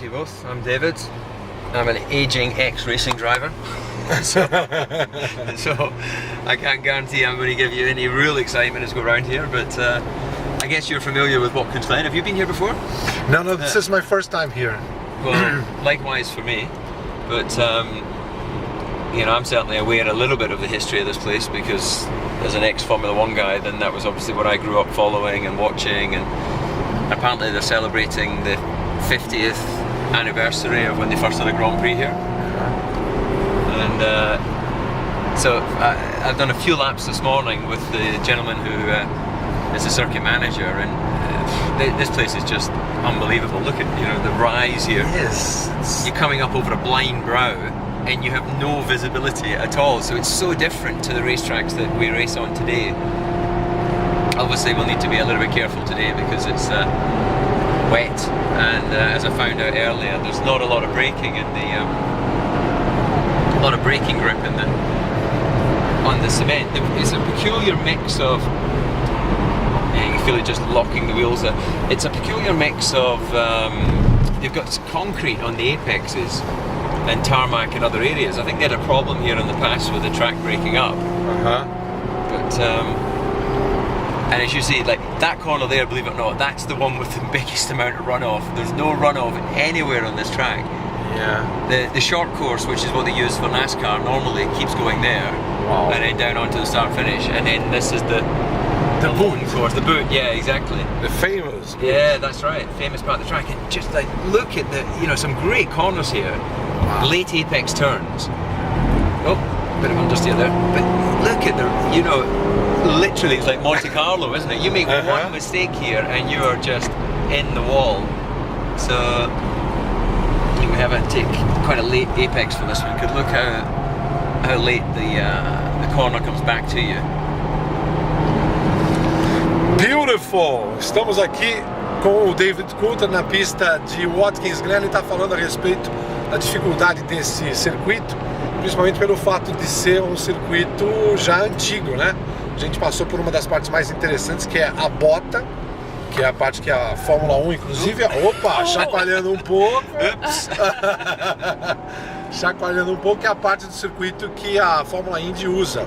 You both. I'm David. I'm an aging ex-racing driver, so I can't guarantee I'm going to give you any real excitement as we go around here. But I guess you're familiar with Watkins Glen. Have you been here before? No, this is my first time here. Well, likewise for me. But you know, I'm certainly aware a little bit of the history of this place because as an ex-Formula 1 guy, then that was obviously what I grew up following and watching. And apparently they're celebrating the 50th anniversary of when they first had a Grand Prix here, and so I've done a few laps this morning with the gentleman who is the circuit manager, and this place is just unbelievable. Look at the rise here. Yes, you're coming up over a blind brow and you have no visibility at all, so it's so different to the racetracks that we race on today. Obviously we'll need to be a little bit careful today because it's wet, and as I found out earlier, there's not a lot of braking in the grip in on the cement. It's a peculiar mix of, you feel it just locking the wheels. It's a peculiar mix of they've got concrete on the apexes and tarmac in other areas. I think they had a problem here in the past with the track breaking up. But and as you see, like that corner there, believe it or not, that's the one with the biggest amount of runoff. There's no runoff anywhere on this track. Yeah. The short course, which is what they use for NASCAR, normally keeps going there. Wow. And then down onto the start finish. And then this is the boot course. The boot, yeah, exactly. The famous boot. Yeah, that's right. Famous part of the track. And just like look at the, some great corners here. Wow. Late apex turns. Oh, bit of understeer there. But look at the, literally it's like Monte Carlo, isn't it? You make one mistake here and you are just in the wall. So you may have to take quite a late apex for this one, because look how late the corner comes back to you. Beautiful! Estamos aqui com o David Coulthard na pista de Watkins Glen. Ele está falando a respeito da dificuldade desse circuito, principalmente pelo fato de ser um circuito já antigo, né? A gente passou por uma das partes mais interessantes, que é a bota, que é a parte que a Fórmula 1, inclusive, chacoalhando um pouco. Chacoalhando um pouco, que é a parte do circuito que a Fórmula Indy usa.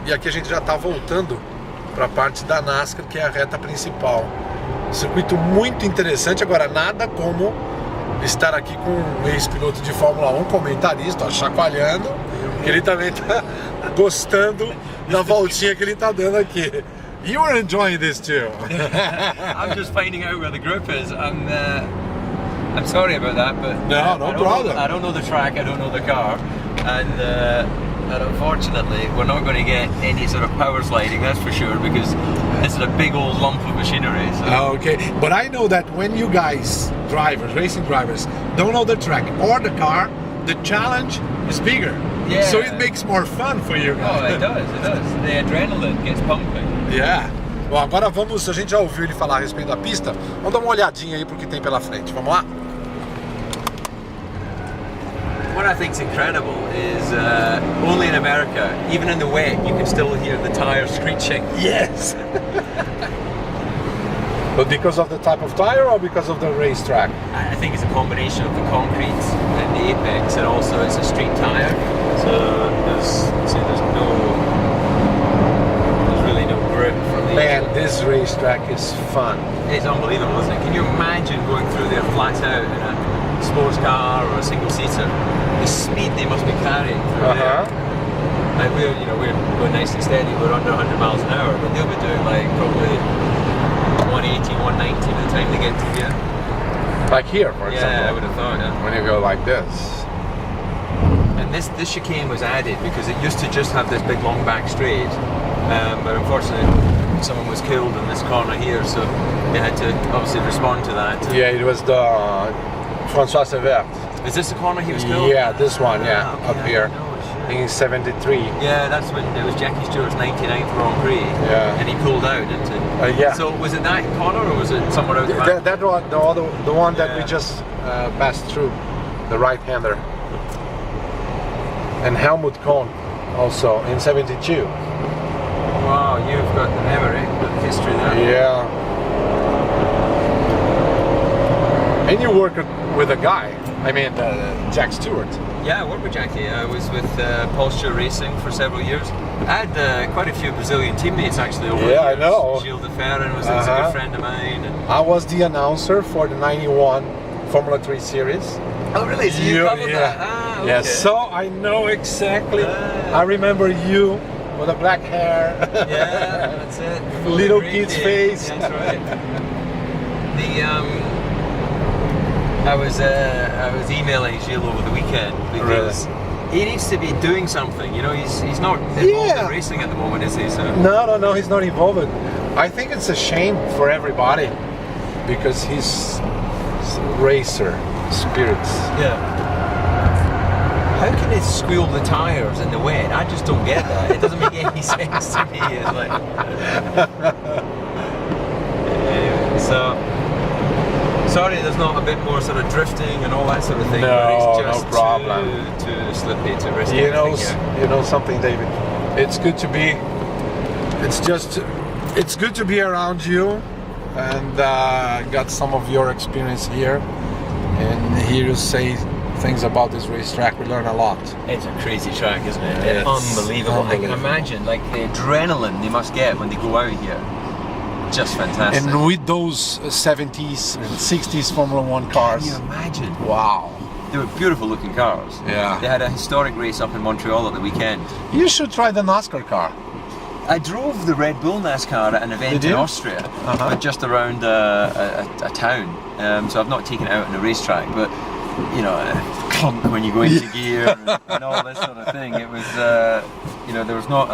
E aqui a gente já está voltando para a parte da NASCAR, que é a reta principal. Circuito muito interessante. Agora, nada como estar aqui com um ex-piloto de Fórmula 1, comentarista, chacoalhando. Ele também está gostando da voltinha que ele está dando aqui. You are enjoying this too. I'm just finding out where the group is. I'm sorry about that, but no problem. I don't know the track, I don't know the car, and unfortunately we're not going to get any sort of power sliding, that's for sure, because this is a big old lump of machinery. So. Okay, but I know that when you guys, drivers, racing drivers, don't know the track or the car, the challenge is bigger. Yeah. So it makes more fun for you guys. Oh, it does. The adrenaline gets pumping. Yeah. Bom, agora vamos, a gente já ouviu ele falar a respeito da pista, vamos dar uma olhadinha aí pro que tem pela frente, vamos lá? What I think is incredible is only in America, even in the wet, you can still hear the tires screeching. Yes! But because of the type of tire or because of the racetrack? I think it's a combination of the concrete and the apex, and also it's a street tire. So there's really no grip from the. Man, this racetrack is fun. It's unbelievable, isn't it? Can you imagine going through there flat out in a sports car or a single seater? The speed they must be carrying through there. Like we're nice and steady. We're under 100 miles an hour, but they'll be doing like probably 180, 190 by the time they get to here. Like here, for example. Yeah, I would have thought. Yeah. When you go like this. And this chicane was added because it used to just have this big long back straight, but unfortunately someone was killed in this corner here, so they had to obviously respond to that. Yeah, it was the François Severt. Is this the corner he was killed? Yeah, this one, yeah, okay, up here. In 73. Yeah, that's when it was Jackie Stewart's 99th Grand Prix. Yeah. And he pulled out into. Yeah. So was it that corner or was it somewhere out the back? That one, the one that we just passed through, the right-hander. And Helmut Kohn also in 72. Wow, you've got the memory, the history there. Yeah. And you work with a guy. I mean, Jack Stewart. Yeah, I worked with Jackie. I was with Posture Racing for several years. I had quite a few Brazilian teammates actually over the years. I know. Gilles de Ferran was a good friend of mine. I was the announcer for the 91 Formula 3 series. Oh really? So you covered that? Ah, okay. Yeah, so I know exactly. I remember you with the black hair. Yeah, that's it. Little kid's face. That's right. I was emailing Gilles over the weekend because he needs to be doing something. You know, he's not involved in racing at the moment, is he? So. No, he's not involved. I think it's a shame for everybody because he's racer spirits. Yeah. How can it squeal the tires in the wet? I just don't get that. It doesn't make any sense to me. It's like. Anyway, so. Sorry, there's not a bit more sort of drifting and all that sort of thing. No, but it's just no problem. Too slippy to risk. You know something, David. It's good to be. It's good to be around you, and got some of your experience here, and hear you say things about this racetrack. We learn a lot. It's a crazy track, isn't it? It's unbelievable. I can imagine, like the adrenaline they must get when they go out here. Just fantastic. And with those 70s and 60s Formula 1 cars. Can you imagine? Wow. They were beautiful looking cars. Yeah. They had a historic race up in Montreal at the weekend. You should try the NASCAR car. I drove the Red Bull NASCAR at an event in Austria, but just around a town. So I've not taken it out on a racetrack, but you know, clunk when you go into gear and all this sort of thing. It was, you know, there was not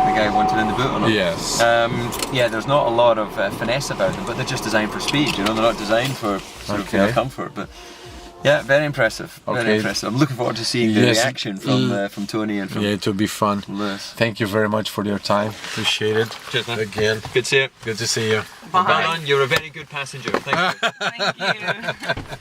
the guy wanted in the boot or not. Yes. Yeah, there's not a lot of finesse about them, but they're just designed for speed. You know, they're not designed for sort of comfort. But yeah, very impressive. Very impressive. I'm looking forward to seeing the reaction from Tony and from. Yeah, it will be fun. Lewis. Thank you very much for your time. Appreciate it. Cheers, man. Again. Good to see you. Good to see you. Bye. You're a very good passenger. Thank you. Thank you.